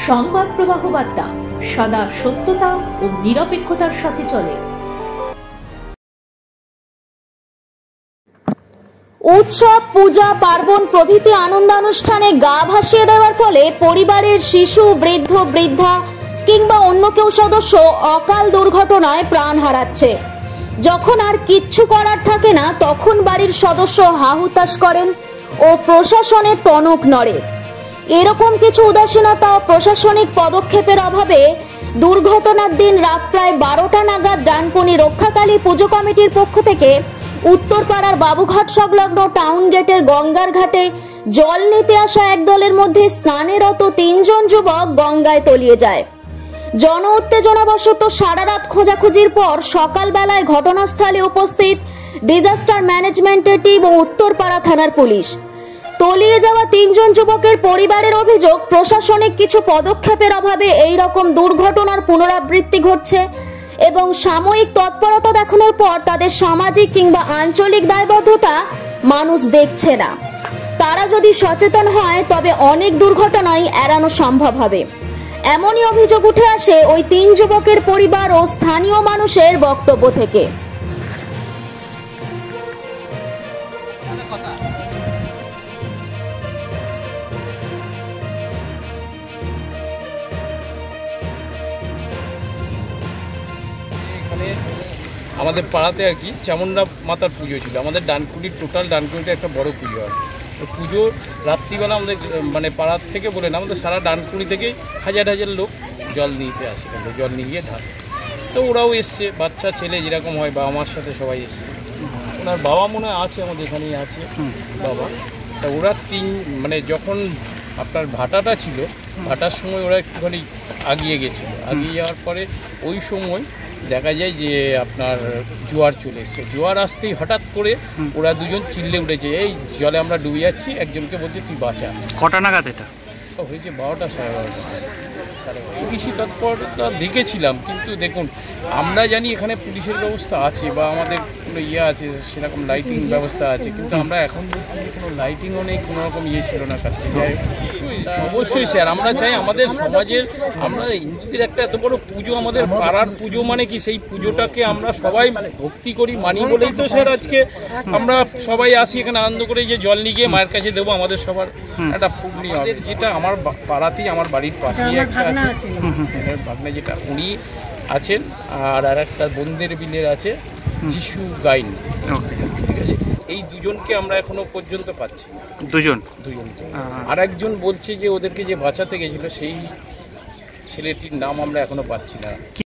সংবাদ প্রবাহ বার্তা সদা সত্যতা ও নিরপেক্ষতার সাথে চলে। উৎসব, পূজা, পার্বণ প্রভৃতি আনন্দানুষ্ঠানে গা ভাসিয়ে দেওয়ার ফলে পরিবারের শিশু, বৃদ্ধ, বৃদ্ধা কিংবা অন্য কেউ সদস্য অকাল দুর্ঘটনায় প্রাণ হারাচ্ছে। যখন আর কিচ্ছু করার থাকে না, তখন বাড়ির সদস্য হাহুতাশ করেন ও প্রশাসনের টনক নড়ে। এরকম কিছু উদাসীনতা ও প্রশাসনিক পদক্ষেপের অভাবে দুর্ঘটনার দিন রাত প্রায় 12টা নাগাদ ডানকুনি রক্ষাকালী পুজো কমিটির পক্ষ থেকে উত্তরপাড়ার বাবুঘাট সংলগ্ন টাউন গেটের গঙ্গার ঘাটে জল নিতে আসা একদলের মধ্যে স্নানেরত 3 জন যুবক গঙ্গায় তলিয়ে যায়। জন উত্তেজনাবশত সারা রাত খোঁজাখুঁজির পর সকালবেলায় ঘটনাস্থলে উপস্থিত ডিজাস্টার ম্যানেজমেন্টের টিম ও উত্তরপাড়া থানার পুলিশ। তলিয়ে যাওয়া 3 জন যুবকের পরিবারের অভিযোগ, প্রশাসনিক কিছু পদক্ষেপের অভাবে এই রকম দুর্ঘটনার পুনরাবৃত্তি ঘটছে এবং সাময়িক তৎপরতা দেখানোর পর তাদের সামাজিক কিংবা আঞ্চলিক দায়বদ্ধতা মানুষ দেখছে না। তারা যদি সচেতন হয় তবে অনেক দুর্ঘটনাই এড়ানো সম্ভব হবে। এমনই অভিযোগ উঠে আসে ওই 3 যুবকের পরিবার ও স্থানীয় মানুষের বক্তব্য থেকে। আমাদের পাড়াতে আর কি চামুন্ডা মাতার পুজো ছিল। আমাদের ডানকুনির টোটাল ডানকুনিটা একটা বড় পুজো আর তো পুজো রাত্রিবেলা আমাদের মানে পাড়ার থেকে বলে না, আমাদের সারা ডানকুনি থেকে হাজার হাজার লোক জল নিতে আসে, জল নিয়ে গিয়ে ঢালে। তো ওরাও এসছে, বাচ্চা ছেলে যেরকম হয়, বাবা মার সাথে সবাই এসছে। ওনার বাবা মনে হয় আছে, আমাদের এখানেই আছে বাবা। তা ওরা মানে যখন আপনার ভাটাটা ছিল, ভাটার সময় ওরা একটুখানি আগিয়ে গেছিলো। আগিয়ে যাওয়ার পরে ওই সময় দেখা যায় যে আপনার জোয়ার চলে এসছে। জোয়ার আসতেই হঠাৎ করে ওরা দুজন চিল্লে উঠেছে, এই জলে আমরা ডুবে যাচ্ছি। একজনকে বলছে তুই বাঁচা। কটা নাগাদ এটা হয়েছে? 12টা সাড়ে 12টা। পুলিশি তৎপরতা দেখেছিলাম, কিন্তু দেখুন আমরা জানি এখানে পুলিশের ব্যবস্থা আছে বা আমাদের কোনো আছে, সেরকম লাইটিং ব্যবস্থা আছে, কিন্তু আমরা এখন কোনো লাইটিংও নেই, কোনো রকম ছিল না। অবশ্যই স্যার, আমরা চাই আমাদের সমাজের, আমরা হিন্দুদের একটা এত বড় পুজো, আমাদের পাড়ার পুজো, মানে কি সেই পুজোটাকে আমরা সবাই ভক্তি করি, মানি বলেই তো স্যার আজকে আমরা সবাই আসি এখানে আনন্দ করে, যে জল নিয়ে গিয়ে মায়ের কাছে দেবো। আমাদের সবার একটা পূর্ণি হবে, যেটা আমার পাড়াতেই, আমার বাড়ির পাশেই একটা আছে ভাগনা, যেটা উনি আছেন। আর একটা বন্দের বিলের আছে যিশু গাইন, ঠিক আছে। এই দুজনকে আমরা এখনো পর্যন্ত পাচ্ছি। দুজন। আর একজন বলছে যে ওদেরকে যে বাঁচাতে গেছিল সেই ছেলেটির নাম আমরা এখনো পাচ্ছি না।